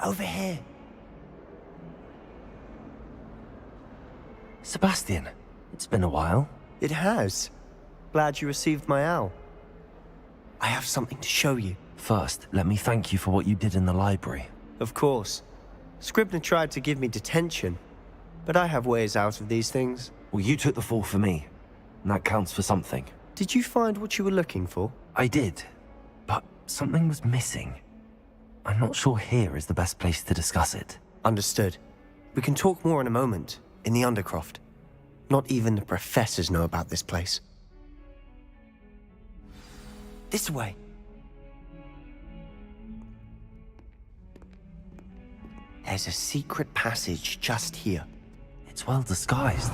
Over here. Sebastian, it's been a while. It has. Glad you received my owl. I have something to show you. First, let me thank you for what you did in the library. Of course. Scribner tried to give me detention, but I have ways out of these things. Well, you took the fall for me, and that counts for something. Did you find what you were looking for? I did, but something was missing. I'm not sure here is the best place to discuss it. Understood. We can talk more in a moment, in the Undercroft. Not even the professors know about this place. This way. There's a secret passage just here. It's well disguised.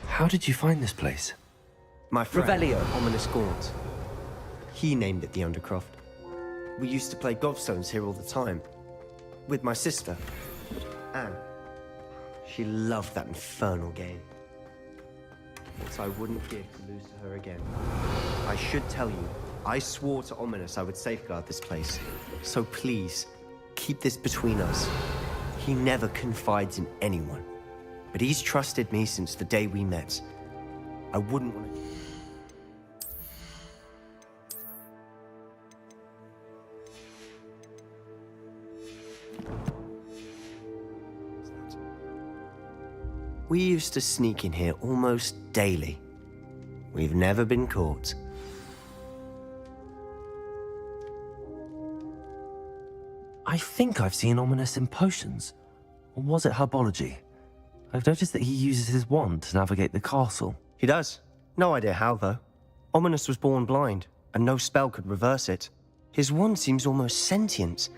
How did you find this place? My friend, Revelio. Ominous Gaunt. He named it the Undercroft. We used to play gobstones here all the time. With my sister, Anne. She loved that infernal game. What I wouldn't give to lose to her again. I should tell you, I swore to Ominous I would safeguard this place. So please, keep this between us. He never confides in anyone. But he's trusted me since the day we met. I wouldn't want to... We used to sneak in here almost daily. We've never been caught. I think I've seen Ominous in potions. Or was it herbology? I've noticed that he uses his wand to navigate the castle. He does. No idea how, though. Ominous was born blind, and no spell could reverse it. His wand seems almost sentient.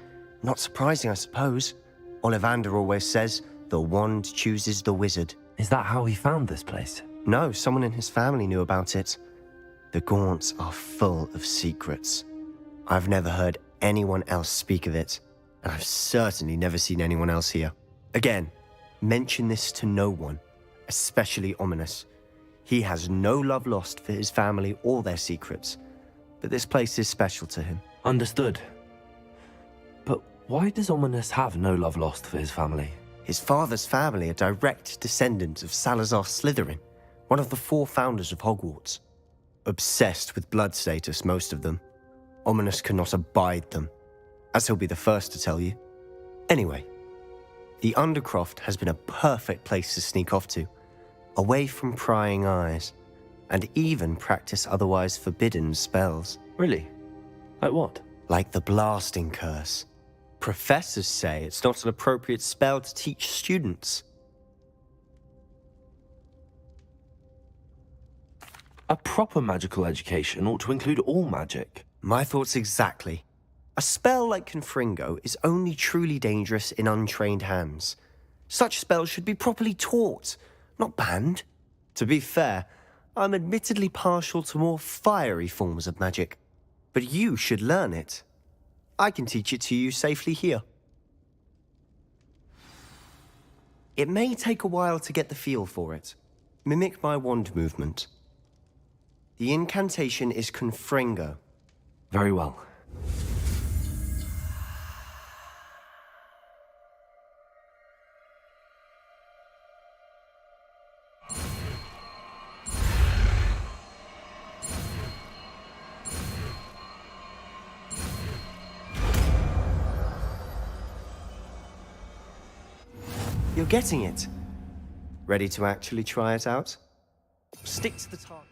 Not surprising, I suppose. Ollivander always says, the wand chooses the wizard. Is that how he found this place? No, someone in his family knew about it. The Gaunts are full of secrets. I've never heard anyone else speak of it, and I've certainly never seen anyone else here. Again, mention this to no one, especially Ominous. He has no love lost for his family or their secrets, but this place is special to him. Understood. But why does Ominous have no love lost for his family? His father's family are direct descendants of Salazar Slytherin, one of the 4 founders of Hogwarts. Obsessed with blood status, most of them. Ominous cannot abide them, as he'll be the first to tell you. Anyway, the Undercroft has been a perfect place to sneak off to, away from prying eyes, and even practice otherwise forbidden spells. Really? Like what? Like the blasting curse. Professors say it's not an appropriate spell to teach students. A proper magical education ought to include all magic. My thoughts exactly. A spell like Confringo is only truly dangerous in untrained hands. Such spells should be properly taught, not banned. To be fair, I'm admittedly partial to more fiery forms of magic. But you should learn it. I can teach it to you safely here. It may take a while to get the feel for it. Mimic my wand movement. The incantation is Confringo. Very well. You're getting it. Ready to actually try it out? Stick to the target.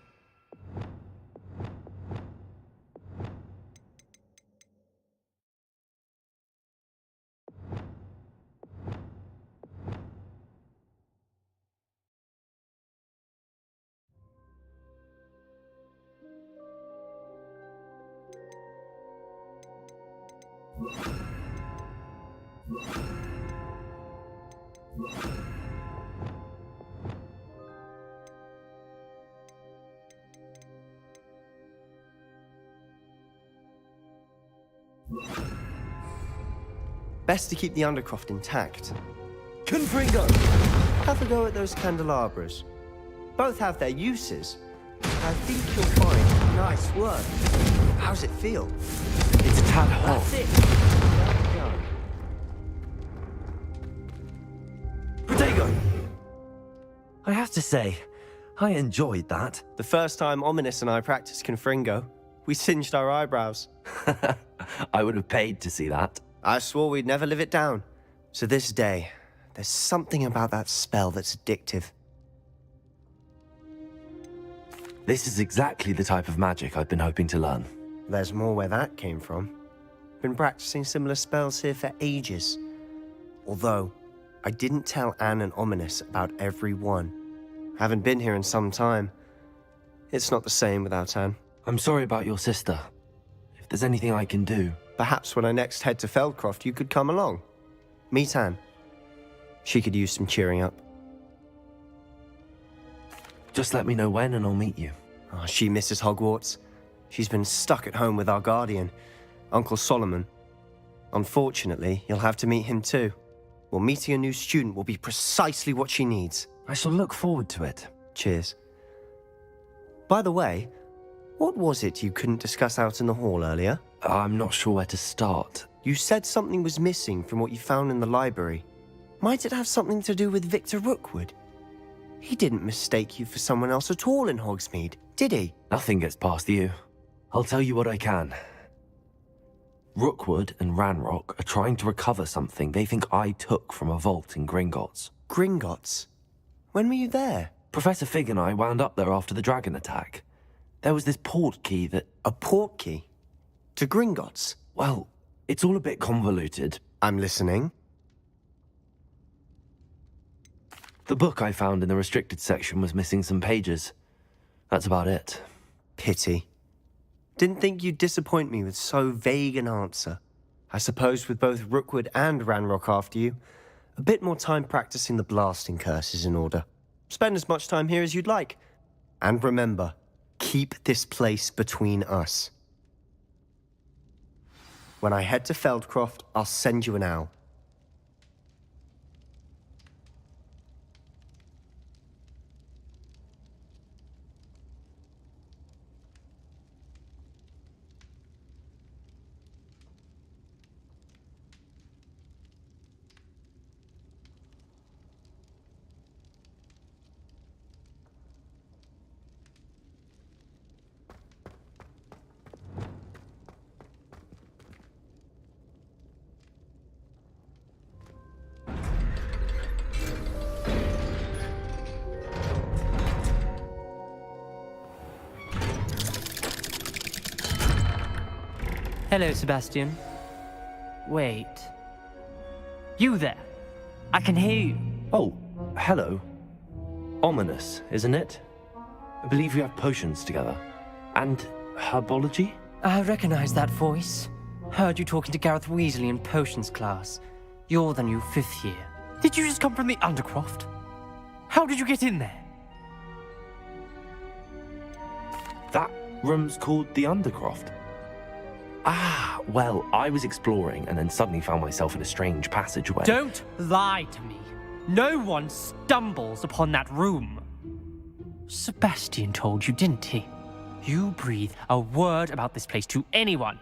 Best to keep the Undercroft intact. Confringo! Have a go at those candelabras. Both have their uses. I think you'll find nice work. How's it feel? It's a tad hot. That's it. Well done. Protego! I have to say, I enjoyed that. The first time Ominous and I practiced Confringo, we singed our eyebrows. I would have paid to see that. I swore we'd never live it down. So this day, there's something about that spell that's addictive. This is exactly the type of magic I've been hoping to learn. There's more where that came from. Been practicing similar spells here for ages. Although, I didn't tell Anne and Ominous about every one. Haven't been here in some time. It's not the same without Anne. I'm sorry about your sister. If there's anything I can do... Perhaps when I next head to Feldcroft, you could come along. Meet Anne. She could use some cheering up. Just let me know when and I'll meet you. Oh, she misses Hogwarts. She's been stuck at home with our guardian, Uncle Solomon. Unfortunately, you'll have to meet him too. Well, meeting a new student will be precisely what she needs. I shall look forward to it. Cheers. By the way, what was it you couldn't discuss out in the hall earlier? I'm not sure where to start. You said something was missing from what you found in the library. Might it have something to do with Victor Rookwood? He didn't mistake you for someone else at all in Hogsmeade, did he? Nothing gets past you. I'll tell you what I can. Rookwood and Ranrock are trying to recover something they think I took from a vault in Gringotts. Gringotts? When were you there? Professor Fig and I wound up there after the dragon attack. There was this port key that... A port key? To Gringotts? Well, it's all a bit convoluted. I'm listening. The book I found in the restricted section was missing some pages. That's about it. Pity. Didn't think you'd disappoint me with so vague an answer. I suppose with both Rookwood and Ranrock after you, a bit more time practicing the blasting curse is in order. Spend as much time here as you'd like. And remember, keep this place between us. When I head to Feldcroft, I'll send you an owl. Hello, Sebastian. Wait. You there? I can hear you. Oh, hello. Ominous, isn't it? I believe we have potions together. And herbology? I recognize that voice. Heard you talking to Gareth Weasley in potions class. You're the new 5th year. Did you just come from the Undercroft? How did you get in there? That room's called the Undercroft. Ah, well, I was exploring and then suddenly found myself in a strange passageway. Don't lie to me. No one stumbles upon that room. Sebastian told you, didn't he? You breathe a word about this place to anyone,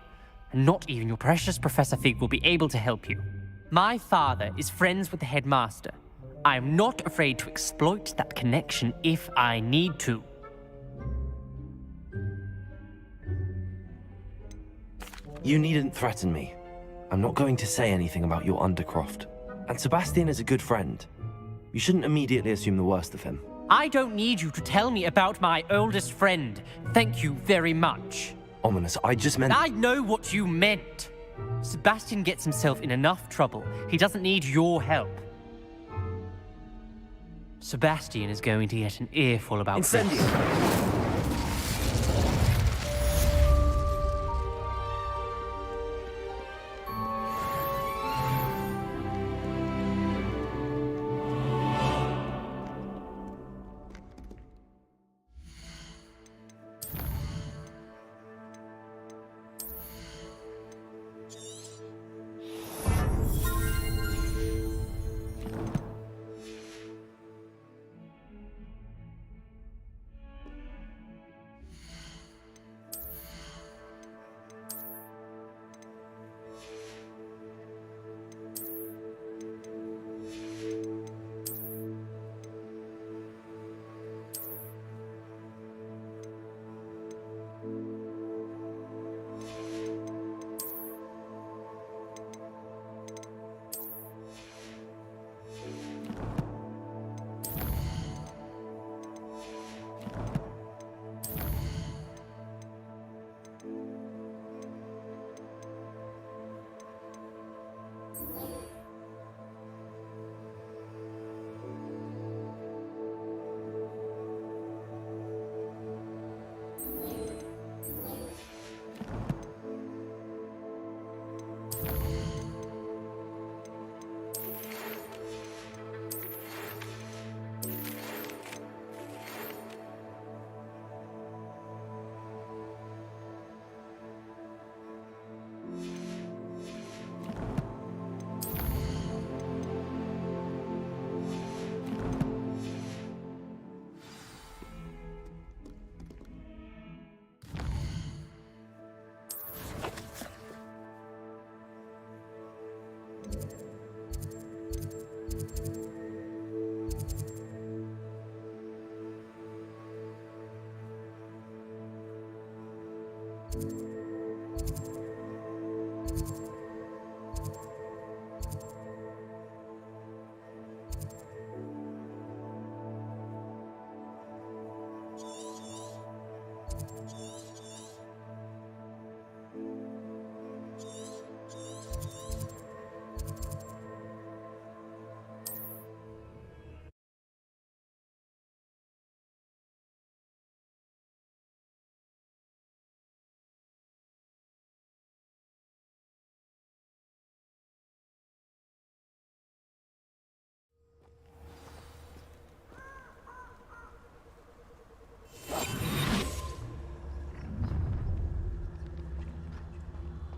and not even your precious Professor Fig will be able to help you. My father is friends with the headmaster. I am not afraid to exploit that connection if I need to. You needn't threaten me. I'm not going to say anything about your Undercroft. And Sebastian is a good friend. You shouldn't immediately assume the worst of him. I don't need you to tell me about my oldest friend. Thank you very much. Ominous, I just meant... I know what you meant. Sebastian gets himself in enough trouble. He doesn't need your help. Sebastian is going to get an earful about Incendio! this.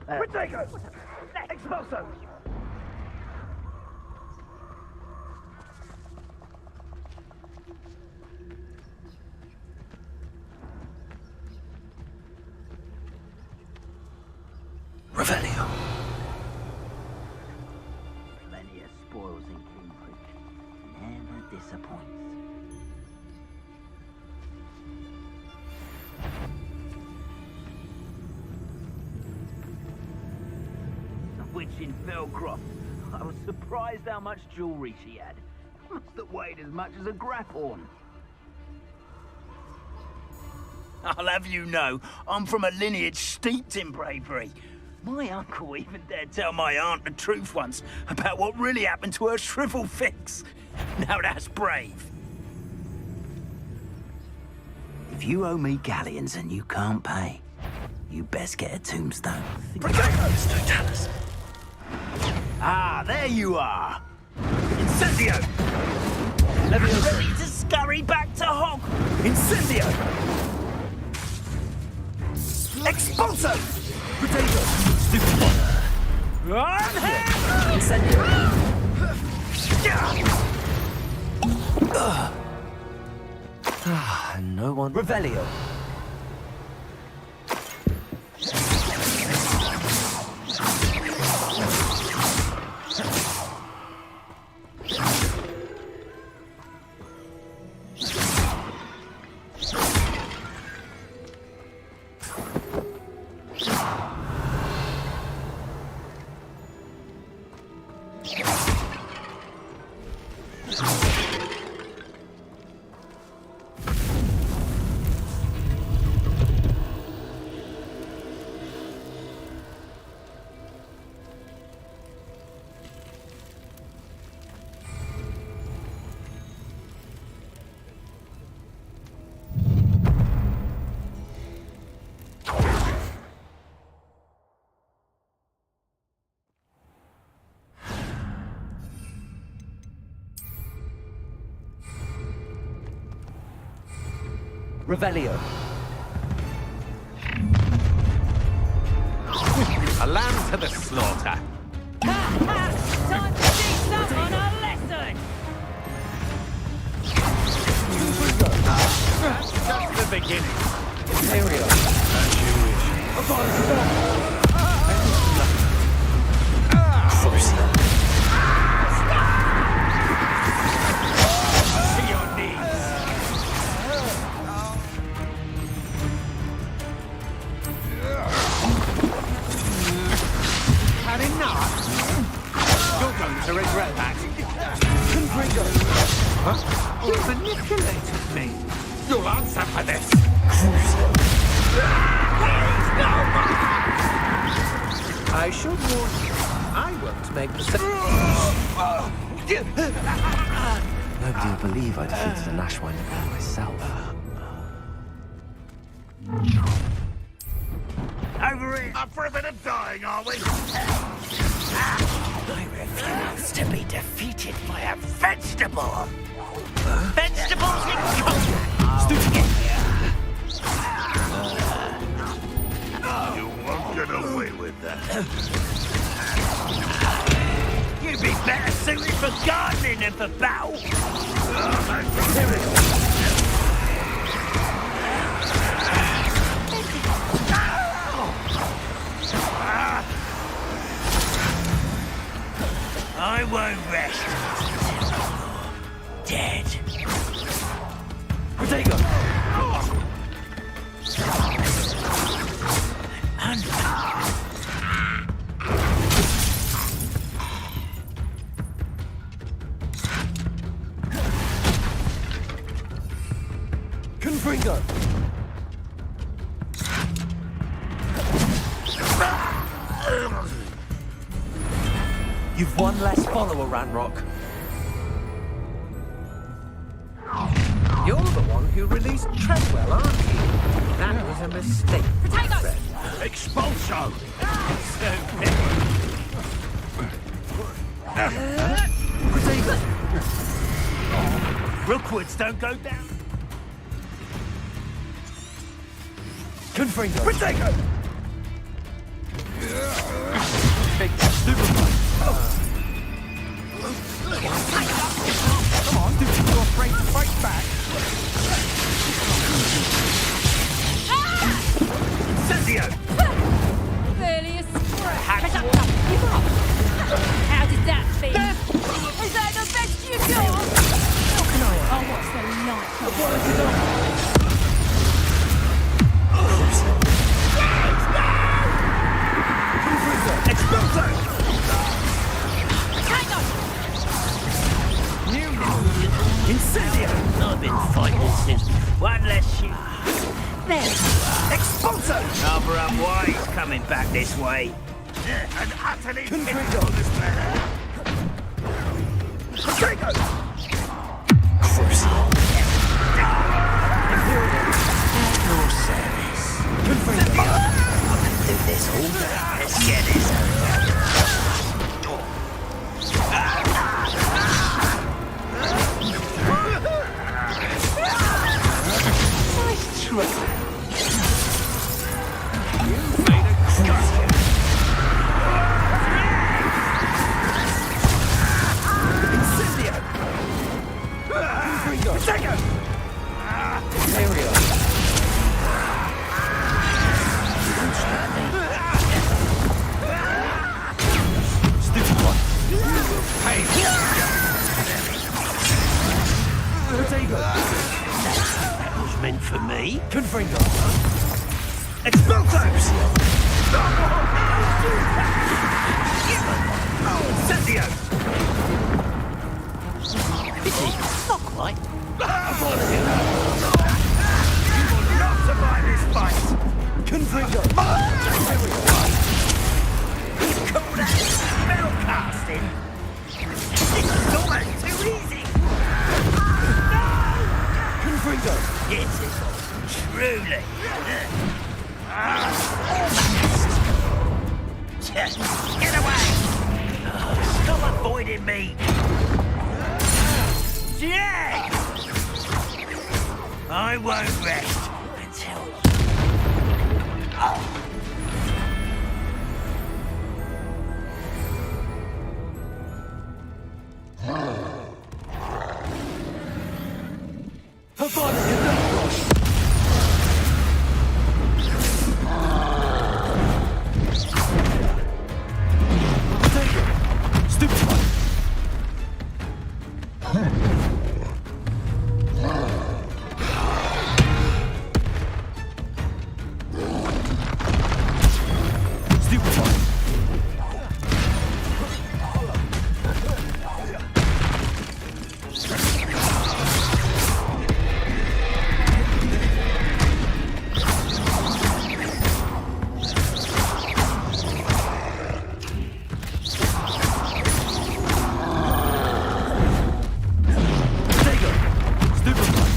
Protego! Expulso! Revelio. Plenty of spoils in Cambridge. Never disappoints. A witch in Felcroft. I was surprised how much jewelry she had. Must have weighed as much as a grapphorn. I'll have you know, I'm from a lineage steeped in bravery. My uncle even dared tell my aunt the truth once about what really happened to her shrivel fix. Now that's brave. If you owe me galleons and you can't pay, you best get a tombstone. Totalis. Ah, there you are. Incendio! Ready to scurry back to Hog. Incendio! Expulso! Potato! Stupid one. On hand! Incendio! And no one. Revelio! Revelio. A lamb to the slaughter. Time to teach someone a lesson! Just the beginning. Imperial. As you wish. To your knees. Had enough? You're going to regret that. Huh? You manipulated me. You'll answer for this. I should warn you, I won't make the same. Nobody would believe I defeated an Ashwine by myself. Over Up for a bit of dying, are we? I refuse to be defeated by a vegetable. Vegetables in You won't get away with that. You'd be better suited for gardening than for battle. I won't rest until you're dead. Protego! Confringo! You've one less follower, Ranrock. You're the one who released Treadwell, aren't you? That was a mistake. Potato! Expulso! Rookwoods don't go down. Confringo! Protego! Big stupid one! Come on, do you feel afraid to fight back? Incendio! Barely a scratch. Give up. How did that feel? Is that the best you got? Oh, what's the light? Expulso! Potato! Incendio! I've been fighting since one less shoot. There. Expulso! Harbour unwise coming back this way. And utterly pitiful this man. Protego! Crucial. At your service. Confringo! I can do this all day. Let's get this over. Nice try. You made a custom. Incendio! Confringo! Protego! There we are. Stupid one! Hey! Protego! That was meant for me. Confringo! Expulso! Incendio! Pity, not quite. You will not survive this fight! Confringo! Call that spell casting? This is almost too easy! Confringo! Yes, truly. Get away! Stop avoiding me! Yeah! I won't rest until... Stupid one! Stupid one! Stupid one!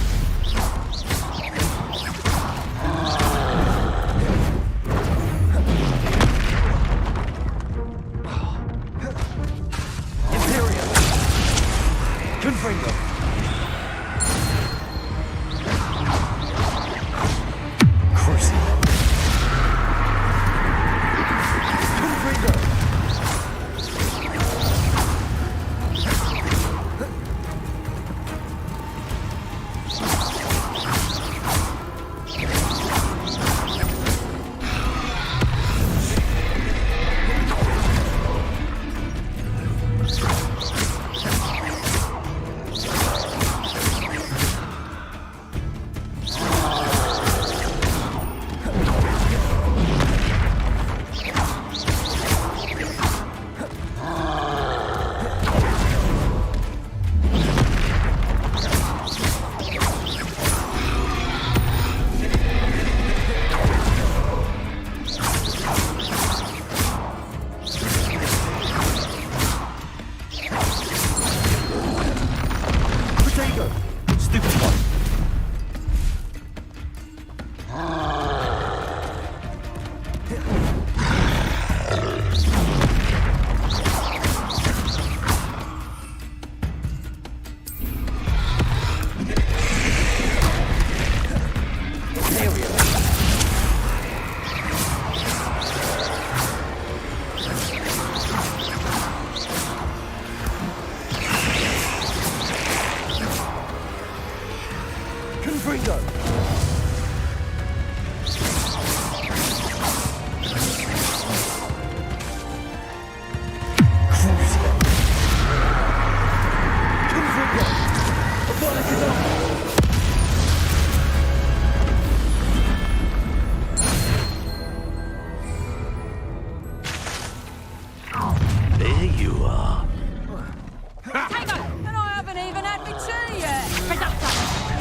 me tea yet. Presumption.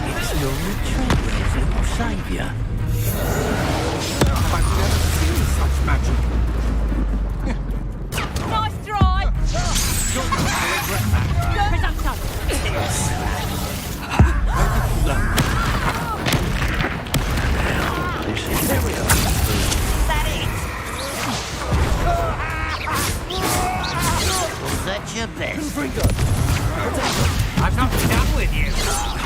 It's Lord Treadwell's little saviour. I've never seen such magic. Nice try. Presumption. That's your best. I'm not done with you.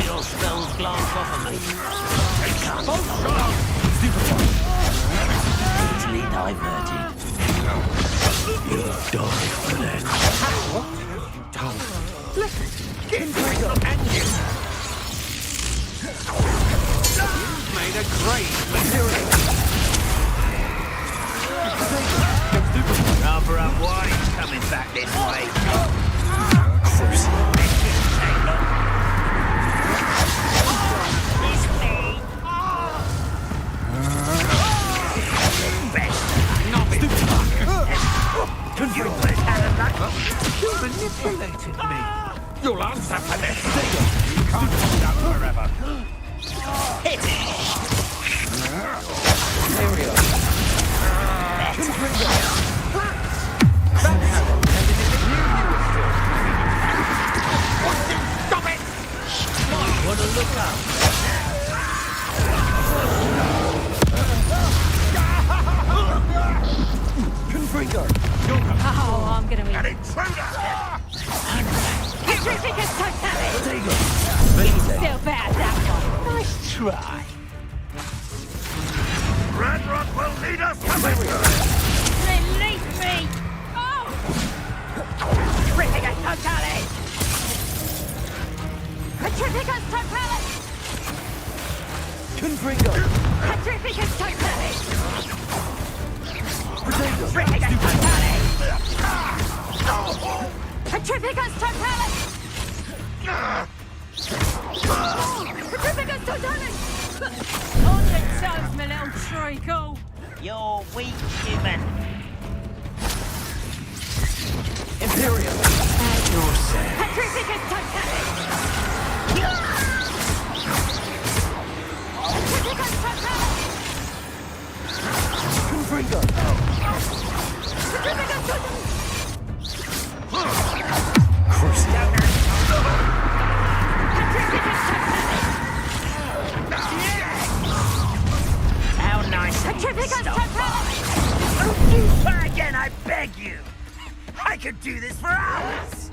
Your spells glance off of me. Easily diverted. You'll die for that. What have you done? Get Trigger and you! You've made a great material. Rather unwise coming back this way. You manipulated me. You'll answer for this. You can't hold out forever. Hit it! Material. Stop it! Wanna look up? Confringo! Oh, I'm gonna eat. An intruder! Petrificus totalis. Easy. Still bad, that one. Nice try. Radrock will lead us to victory! Release me! Oh! Petrificus totalis. Petrificus totalis. Confringo! Petrificus totalis. Petrificus totalis. Petrificus totalis. Petrificus totalis. On your toes, my little treacle. You're weak, human. Imperial! At your set. Petrificus totalis. Petrificus totalis. Confringo! Petrificus totalis. Petrificus totalis. How nice of you to Petrificus stop totalis. by. Don't do that again, I beg you. I could do this for hours.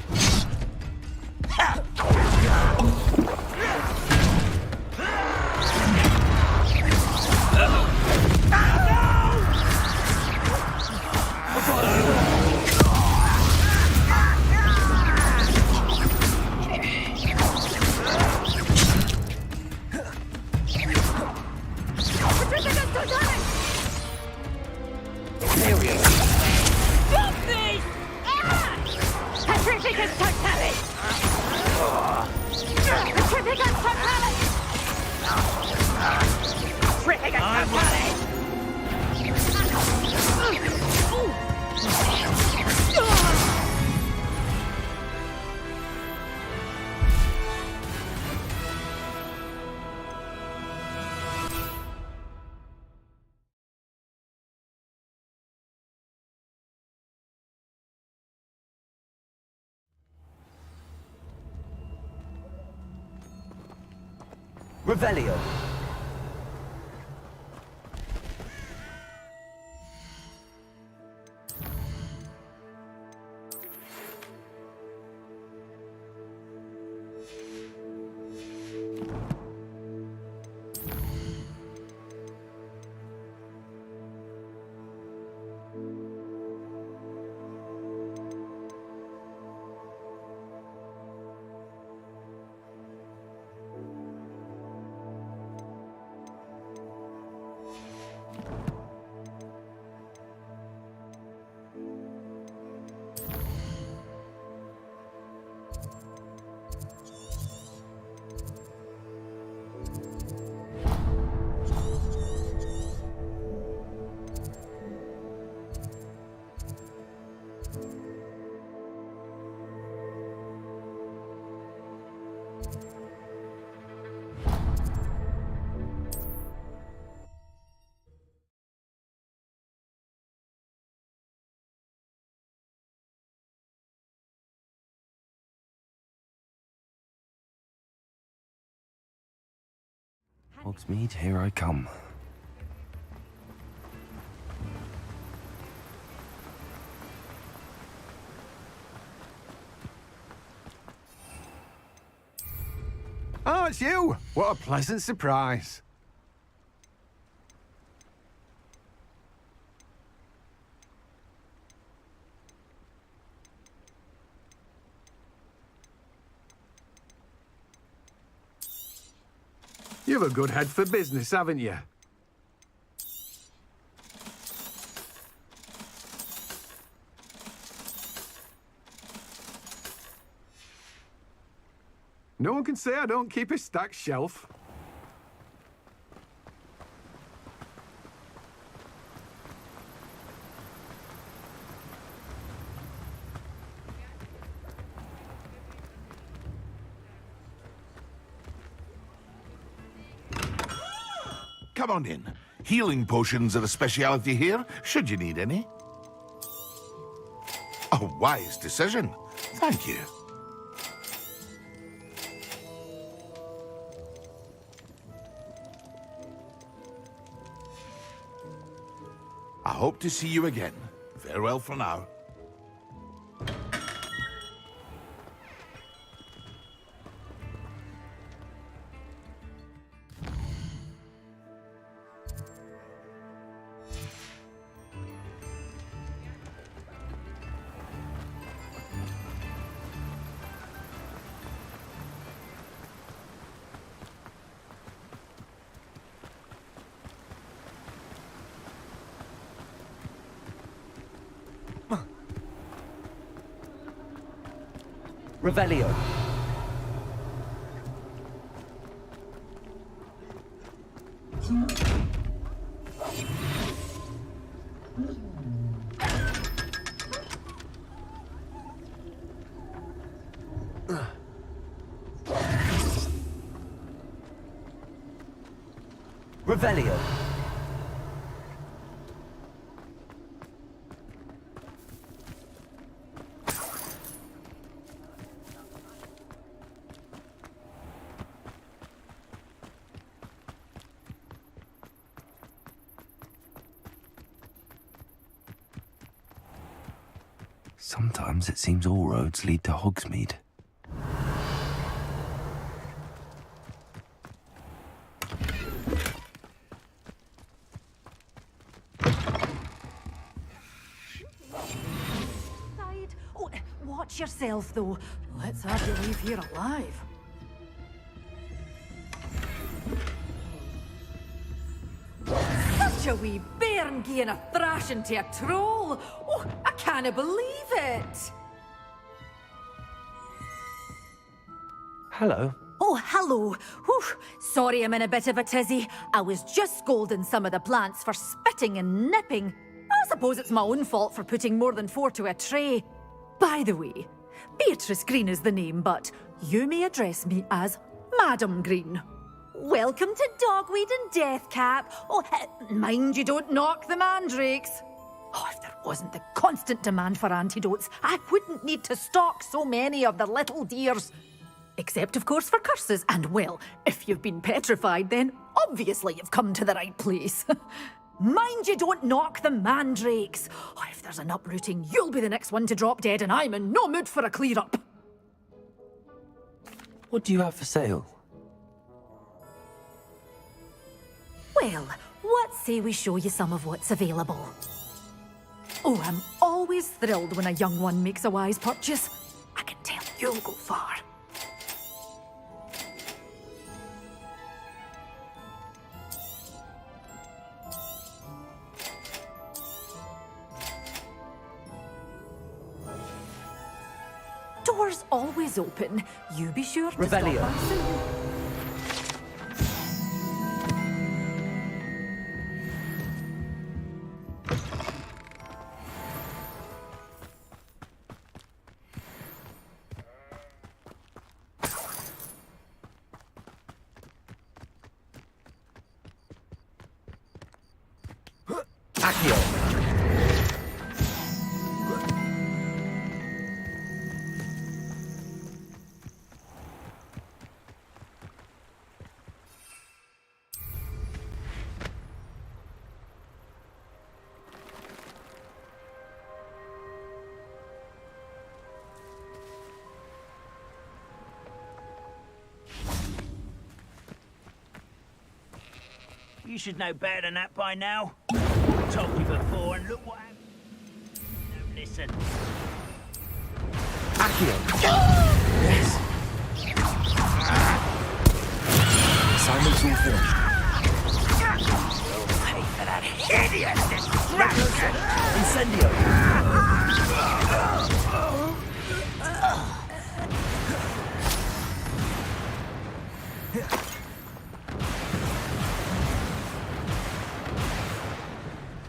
Petrificus totalis. Imperial! Stop this! Ah! Petrificus totalis. Petrificus totalis. Petrificus totalis. Revelio. Hogsmeade, here I come. Oh, it's you! What a pleasant surprise. You've a good head for business, haven't you? No one can say I don't keep a stacked shelf. Come on in. Healing potions are a speciality here, should you need any. A wise decision. Thank you. I hope to see you again. Farewell for now. Revelio. Revelio. Sometimes it seems all roads lead to Hogsmeade. Oh, watch yourself, though. Let's have you leave here alive. Such a wee bairn gieing a thrashing to a troll. Oh, I can't believe it. Hello. Oh, hello. Whew. Sorry I'm in a bit of a tizzy. I was just scolding some of the plants for spitting and nipping. I suppose it's my own fault for putting more than 4 to a tray. By the way, Beatrice Green is the name, but you may address me as Madam Green. Welcome to Dogweed and Deathcap. Oh, mind you don't knock the mandrakes. Oh, if there wasn't the constant demand for antidotes, I wouldn't need to stock so many of the little dears. Except, of course, for curses. And, well, if you've been petrified, then obviously you've come to the right place. Mind you don't knock the mandrakes. Oh, if there's an uprooting, you'll be the next one to drop dead, and I'm in no mood for a clear-up. What do you have for sale? Well, what say we show you some of what's available? Oh, I'm always thrilled when a young one makes a wise purchase. I can tell you'll go far. Doors always open. You be sure to Revelio. stop by soon. You should know better than that by now. Told you before, and look what happened. Don't listen. Accio! Yes! Assignment's all finished. You'll pay for that hideous destruction! Incendio!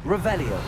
Revelio.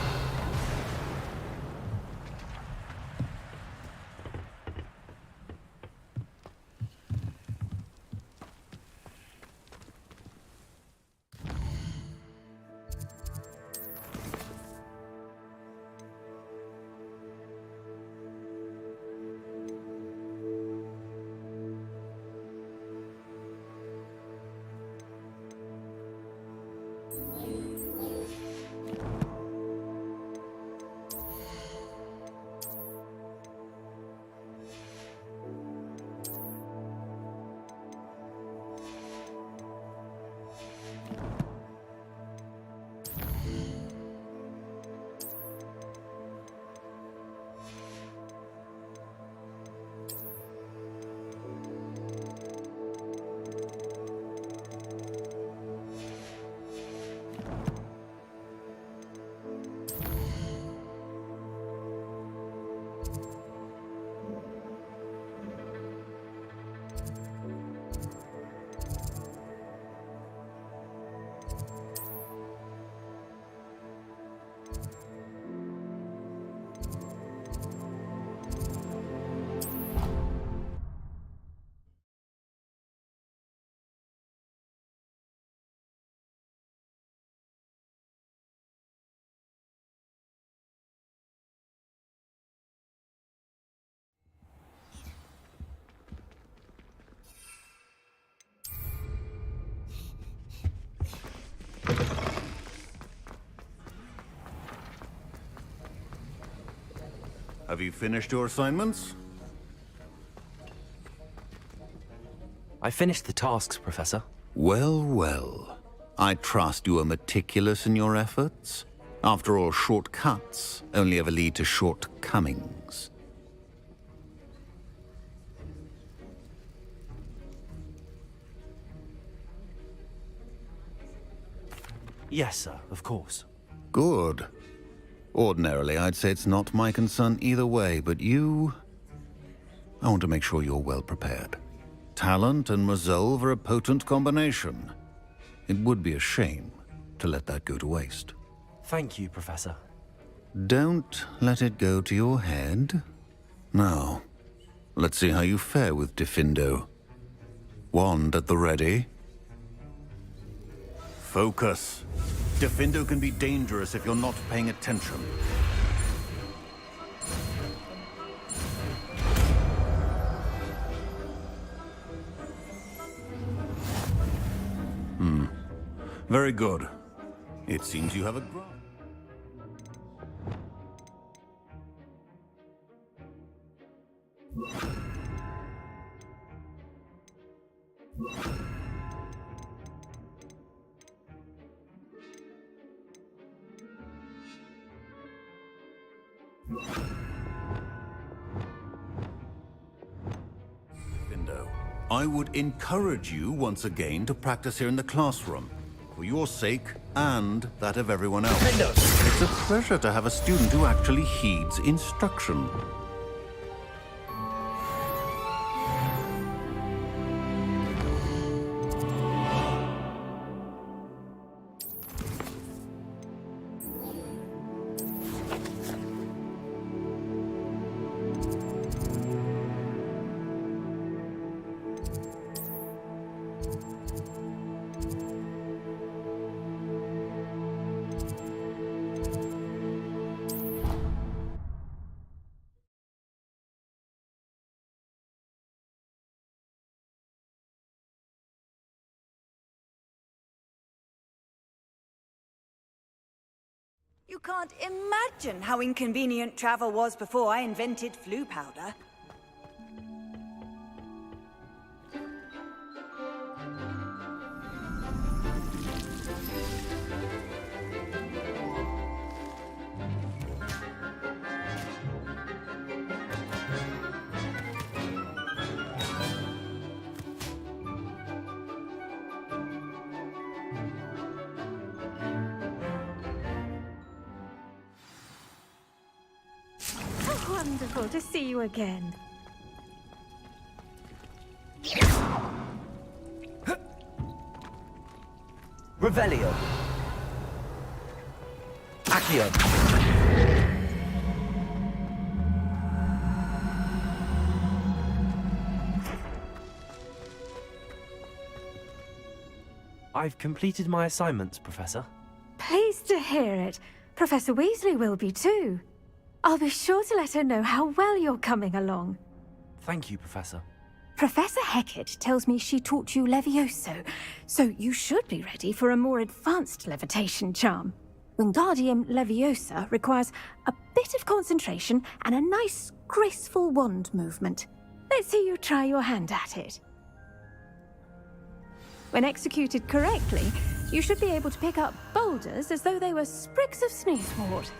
Have you finished your assignments? I finished the tasks, Professor. Well, well. I trust you are meticulous in your efforts. After all, shortcuts only ever lead to shortcomings. Yes, sir, of course. Good. Ordinarily, I'd say it's not my concern either way, but you... I want to make sure you're well prepared. Talent and resolve are a potent combination. It would be a shame to let that go to waste. Thank you, Professor. Don't let it go to your head. Now, let's see how you fare with Diffindo. Wand at the ready. Focus. Diffindo can be dangerous if you're not paying attention. Very good. It seems you have a grasp. I would encourage you once again to practice here in the classroom, for your sake and that of everyone else. It's a pleasure to have a student who actually heeds instruction. You can't imagine how inconvenient travel was before I invented flu powder. wonderful to see you again. Revelio. Accio. I've completed my assignments, Professor. Pleased to hear it. Professor Weasley will be too. I'll be sure to let her know how well you're coming along. Thank you, Professor. Professor Hecat tells me she taught you Levioso, so you should be ready for a more advanced levitation charm. Wingardium Leviosa requires a bit of concentration and a nice, graceful wand movement. Let's see you try your hand at it. When executed correctly, you should be able to pick up boulders as though they were sprigs of sneezewort.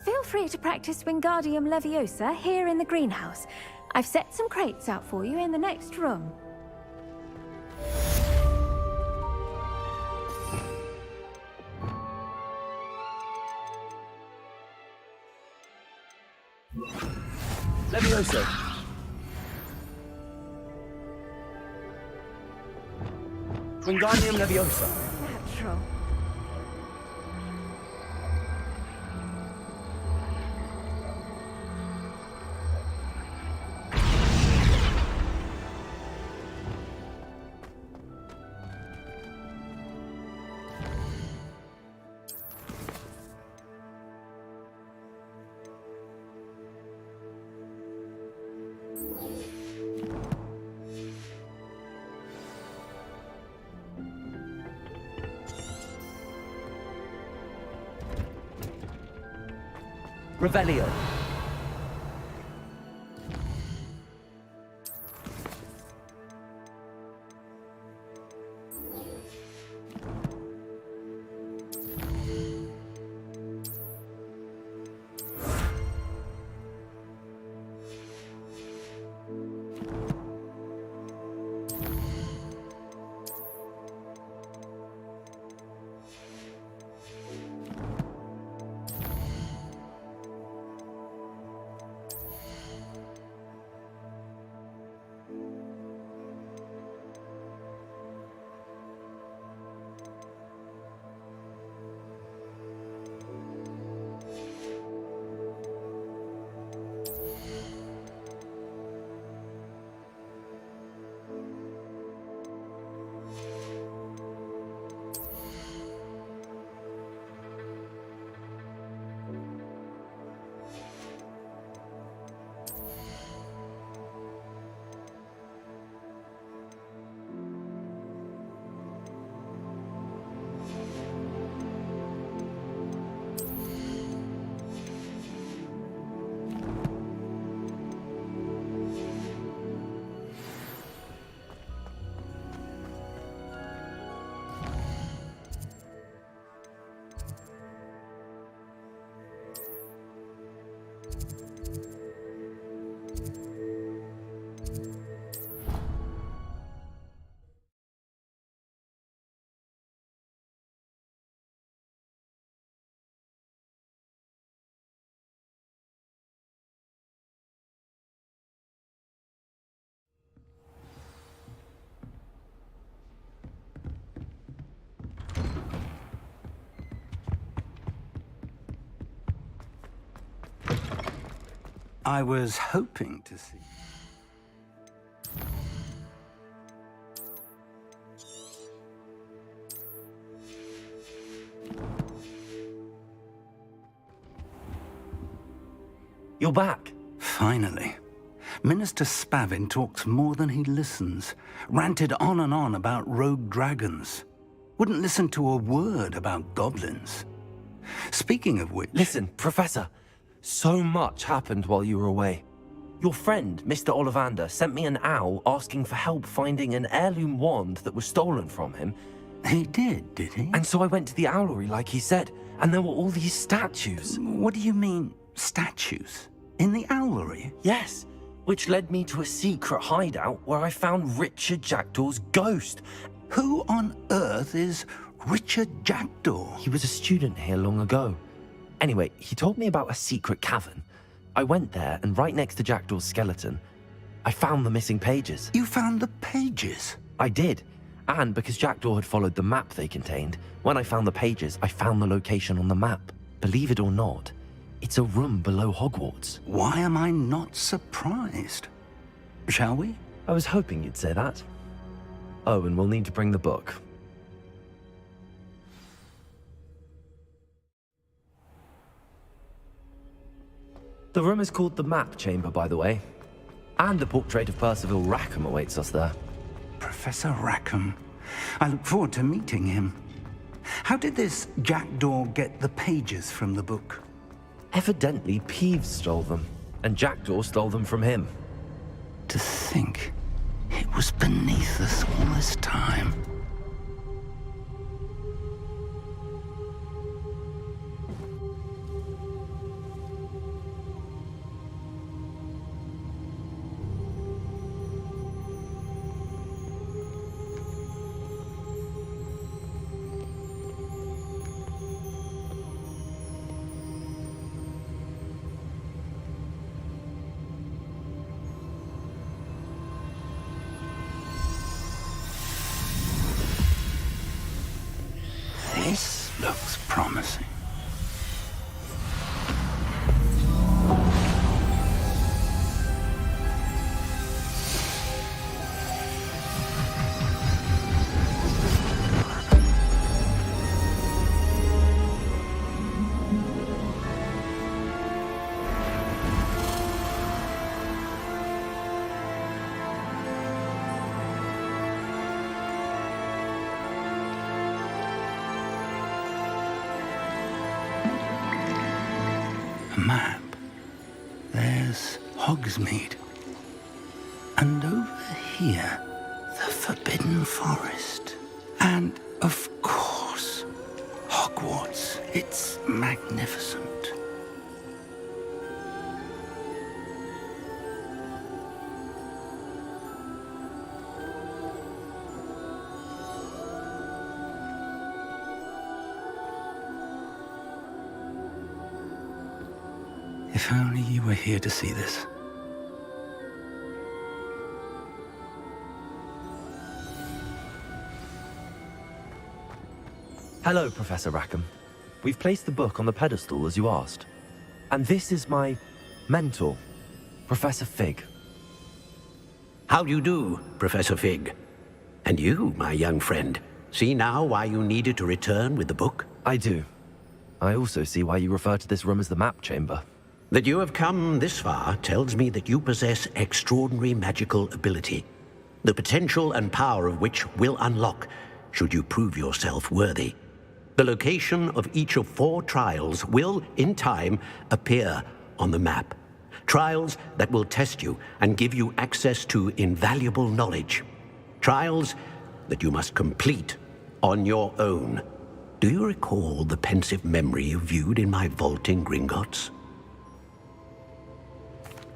Feel free to practice Wingardium Leviosa here in the greenhouse. I've set some crates out for you in the next room. Levioso. Wingardium Leviosa. Natural. Revelio. I was hoping to see. You're back. Finally. Minister Spavin talks more than he listens. Ranted on and on about rogue dragons. Wouldn't listen to a word about goblins. Speaking of which... Listen, Professor. So much happened while you were away. Your friend, Mr. Ollivander, sent me an owl asking for help finding an heirloom wand that was stolen from him. He did he? And so I went to the owlery like he said, and there were all these statues. What do you mean, statues? In the owlery? Yes, which led me to a secret hideout where I found Richard Jackdaw's ghost. Who on earth is Richard Jackdaw? He was a student here long ago. Anyway, he told me about a secret cavern. I went there, and right next to Jackdaw's skeleton, I found the missing pages. You found the pages? I did. And because Jackdaw had followed the map they contained, when I found the pages, I found the location on the map. Believe it or not, it's a room below Hogwarts. Why am I not surprised? Shall we? I was hoping you'd say that. Oh, and we'll need to bring the book. The room is called the Map Chamber, by the way. And the portrait of Percival Rackham awaits us there. Professor Rackham. I look forward to meeting him. How did this Jackdaw get the pages from the book? Evidently, Peeves stole them, and Jackdaw stole them from him. To think it was beneath us all this time. This looks promising. Map. There's Hogsmeade. And over here, the Forbidden Forest. And, of course, Hogwarts. It's magnificent. If only you were here to see this. Hello, Professor Rackham. We've placed the book on the pedestal, as you asked. And this is my mentor, Professor Fig. How do you do, Professor Fig? And you, my young friend, see now why you needed to return with the book? I do. I also see why you refer to this room as the Map Chamber. That you have come this far tells me that you possess extraordinary magical ability, the potential and power of which will unlock should you prove yourself worthy. The location of each of 4 trials will, in time, appear on the map. Trials that will test you and give you access to invaluable knowledge. Trials that you must complete on your own. Do you recall the pensive memory you viewed in my vault in Gringotts?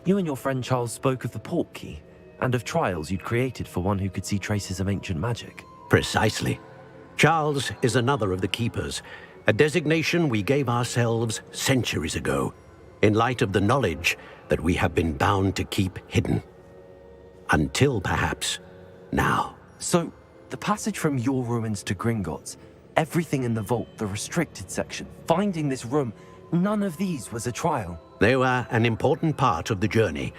You and your friend Charles spoke of the Portkey, and of trials you'd created for one who could see traces of ancient magic. Precisely. Charles is another of the Keepers, a designation we gave ourselves centuries ago, in light of the knowledge that we have been bound to keep hidden. Until, perhaps, now. So, the passage from your ruins to Gringotts, everything in the vault, the restricted section, finding this room, none of these was a trial. They were an important part of the journey,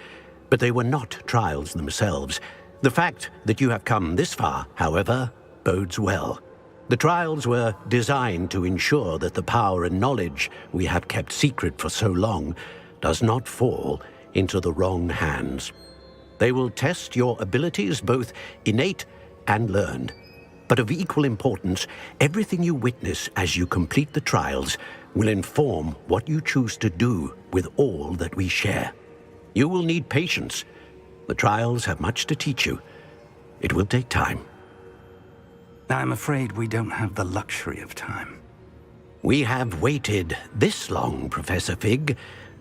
but they were not trials themselves. The fact that you have come this far, however, bodes well. The trials were designed to ensure that the power and knowledge we have kept secret for so long does not fall into the wrong hands. They will test your abilities, both innate and learned. But of equal importance, everything you witness as you complete the trials will inform what you choose to do with all that we share. You will need patience. The trials have much to teach you. It will take time. I'm afraid we don't have the luxury of time. We have waited this long, Professor Fig.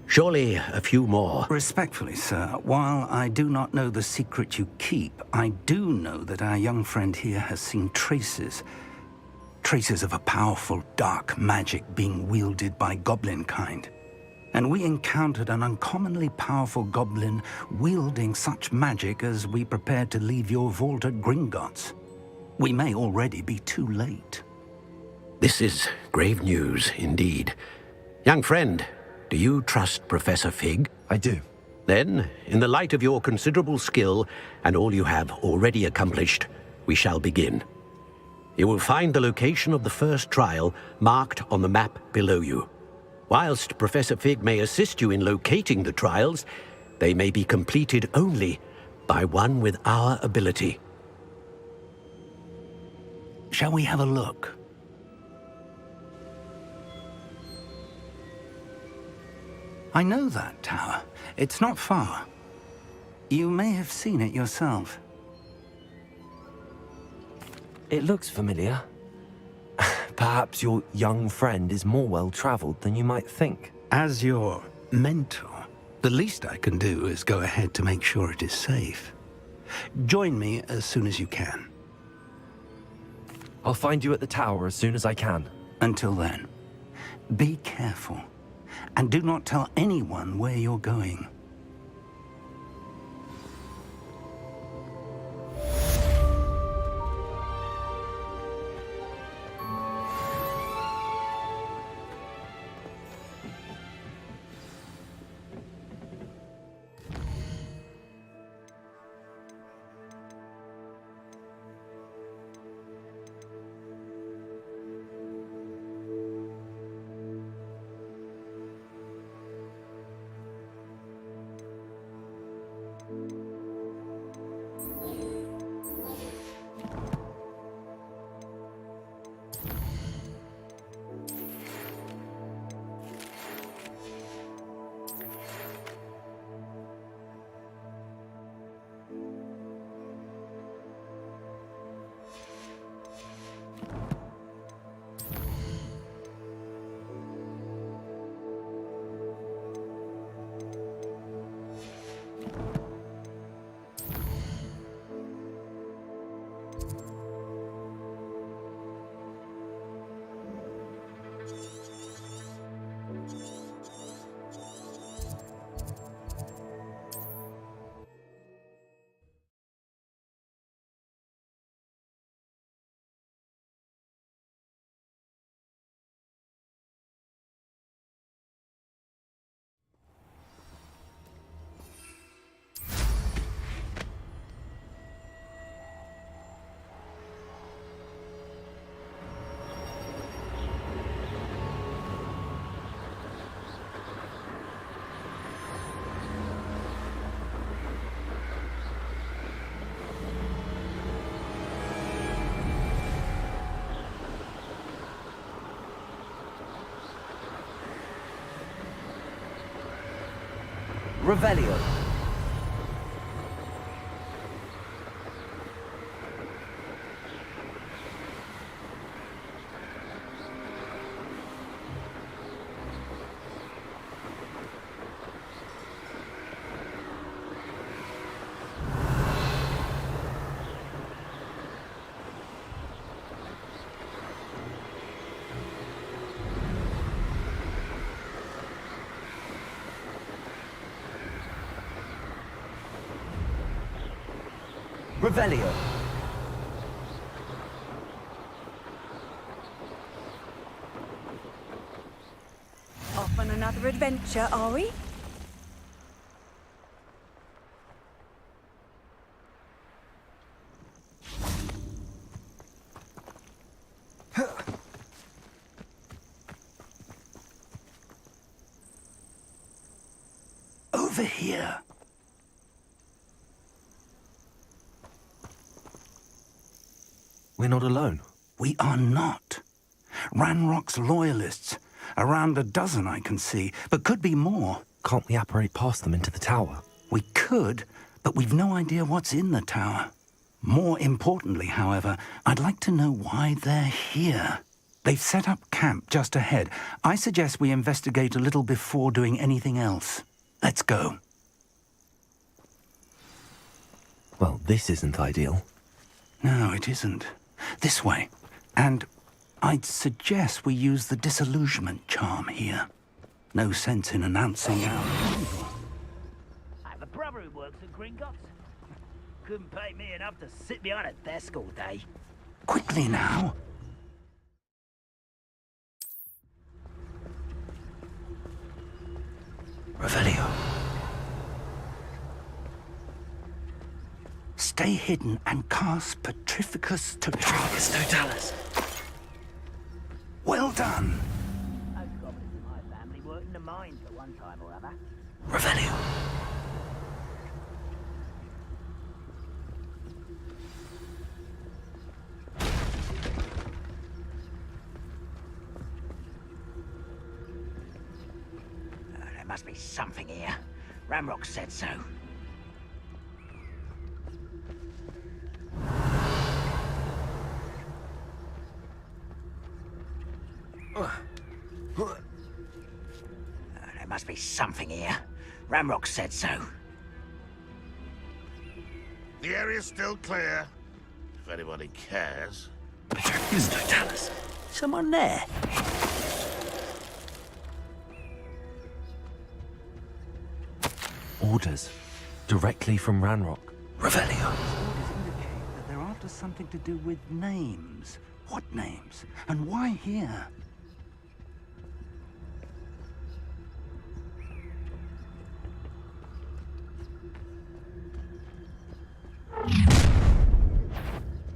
Surely a few more. Respectfully, sir, while I do not know the secret you keep, I do know that our young friend here has seen traces of a powerful dark magic being wielded by goblin kind. And we encountered an uncommonly powerful goblin wielding such magic as we prepared to leave your vault at Gringotts. We may already be too late. This is grave news, indeed. Young friend, do you trust Professor Fig? I do. Then, in the light of your considerable skill and all you have already accomplished, we shall begin. You will find the location of the first trial marked on the map below you. Whilst Professor Fig may assist you in locating the trials, they may be completed only by one with our ability. Shall we have a look? I know that tower. It's not far. You may have seen it yourself. It looks familiar. Perhaps your young friend is more well-traveled than you might think. As your mentor, the least I can do is go ahead to make sure it is safe. Join me as soon as you can. I'll find you at the tower as soon as I can. Until then, be careful, and do not tell anyone where you're going. Revelio. Revelio. Off on another adventure, are we? Over here. We're not alone. We are not. Ranrock's loyalists. Around a dozen I can see, but could be more. Can't we apparate past them into the tower? We could, but we've no idea what's in the tower. More importantly, however, I'd like to know why they're here. They've set up camp just ahead. I suggest we investigate a little before doing anything else. Let's go. Well, this isn't ideal. No, it isn't. This way. And I'd suggest we use the disillusionment charm here. No sense in announcing our arrival. I have a brother who works at Gringotts. Couldn't pay me enough to sit behind a desk all day. Quickly now. Revelio. Stay hidden and cast Petrificus Petrificus Totalis. Well done. Most goblins in my family worked in the mines at one time or other. Revelio. There must be something here. Ramrock said so. There must be something here. Ramrock said so. The area's still clear, if anybody cares. Petrificus Totalis. Someone there? Orders. Directly from Ranrock. Revelio. Orders indicate that they're after something to do with names. What names? And why here?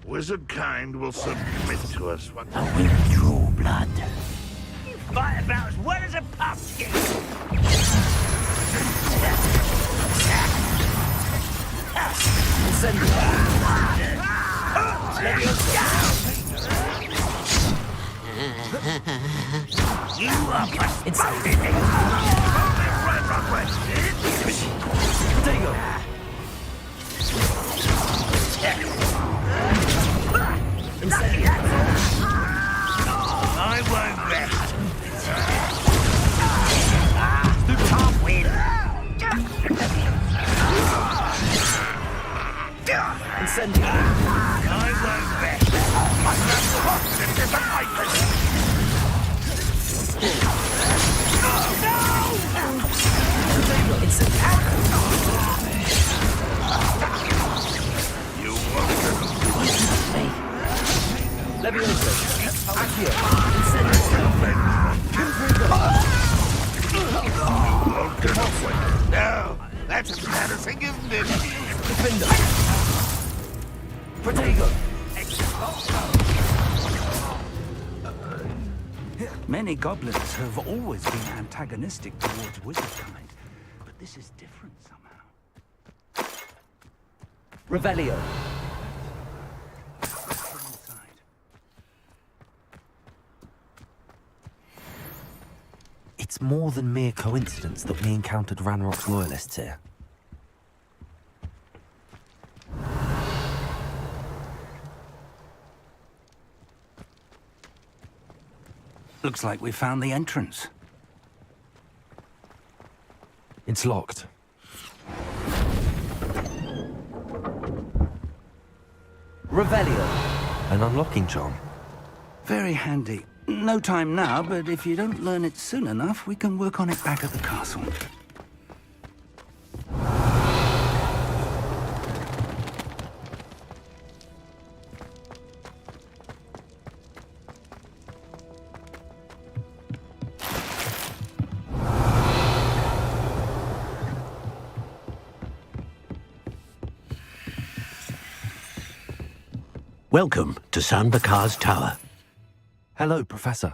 Wizard kind will submit to us once. I will draw blood. You fight about as well as a pumpkin. You are inside. I won't rest. You can't win. Incendio. I won't rest. You won't. Levioso. Accio. No, that's embarrassing, isn't it? Defender. Protego. Many goblins have always been antagonistic towards wizardkind, but this is different somehow. Revelio. It's more than mere coincidence that we encountered Ranrock's loyalists here. Looks like we found the entrance. It's locked. Revelio. An unlocking charm. Very handy. No time now, but if you don't learn it soon enough, we can work on it back at the castle. Welcome to Sanbakar's Tower. Hello, Professor.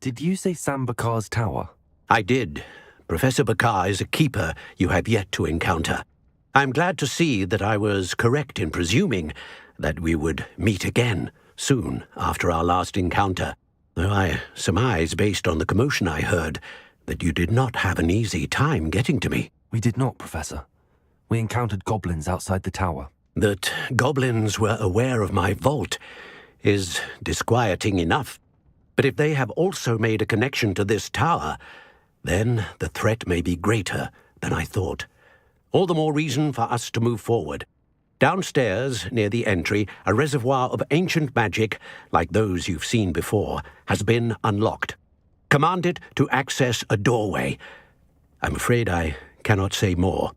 Did you say Sambakar's Tower? I did. Professor Bakar is a keeper you have yet to encounter. I'm glad to see that I was correct in presuming that we would meet again soon after our last encounter, though I surmise, based on the commotion I heard, that you did not have an easy time getting to me. We did not, Professor. We encountered goblins outside the tower. That goblins were aware of my vault is disquieting enough. But if they have also made a connection to this tower, then the threat may be greater than I thought. All the more reason for us to move forward. Downstairs, near the entry, a reservoir of ancient magic, like those you've seen before, has been unlocked. Command it to access a doorway. I'm afraid I cannot say more.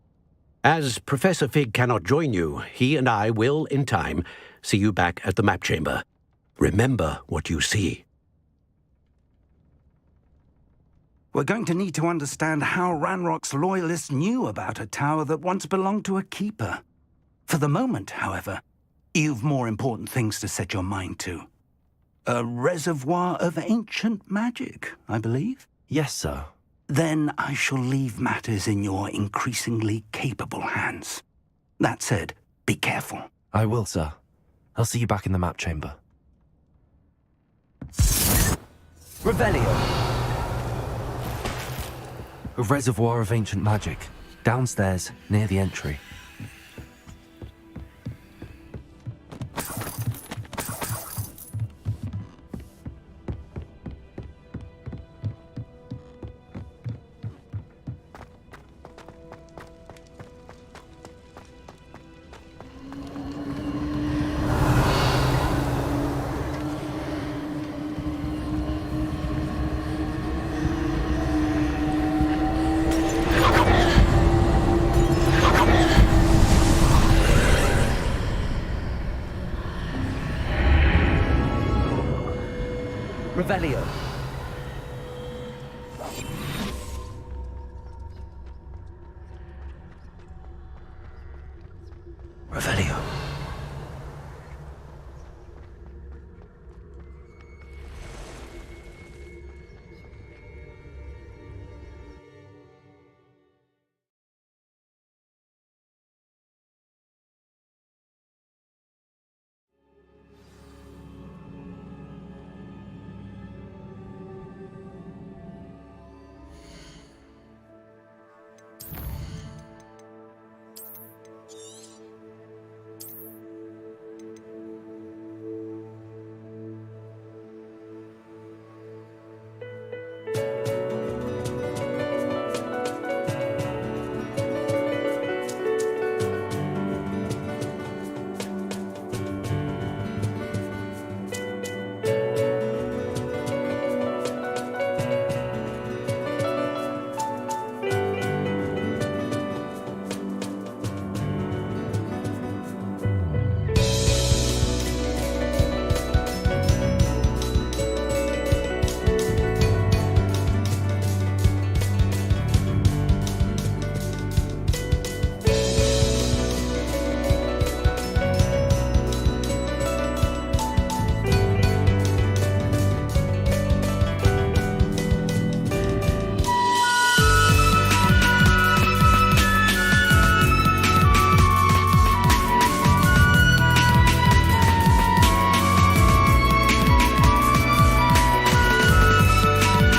As Professor Fig cannot join you, he and I will, in time, see you back at the map chamber. Remember what you see. We're going to need to understand how Ranrock's loyalists knew about a tower that once belonged to a keeper. For the moment, however, you've more important things to set your mind to. A reservoir of ancient magic, I believe? Yes, sir. Then I shall leave matters in your increasingly capable hands. That said, be careful. I will, sir. I'll see you back in the map chamber. Revelio! A reservoir of ancient magic. Downstairs, near the entry. Revelio.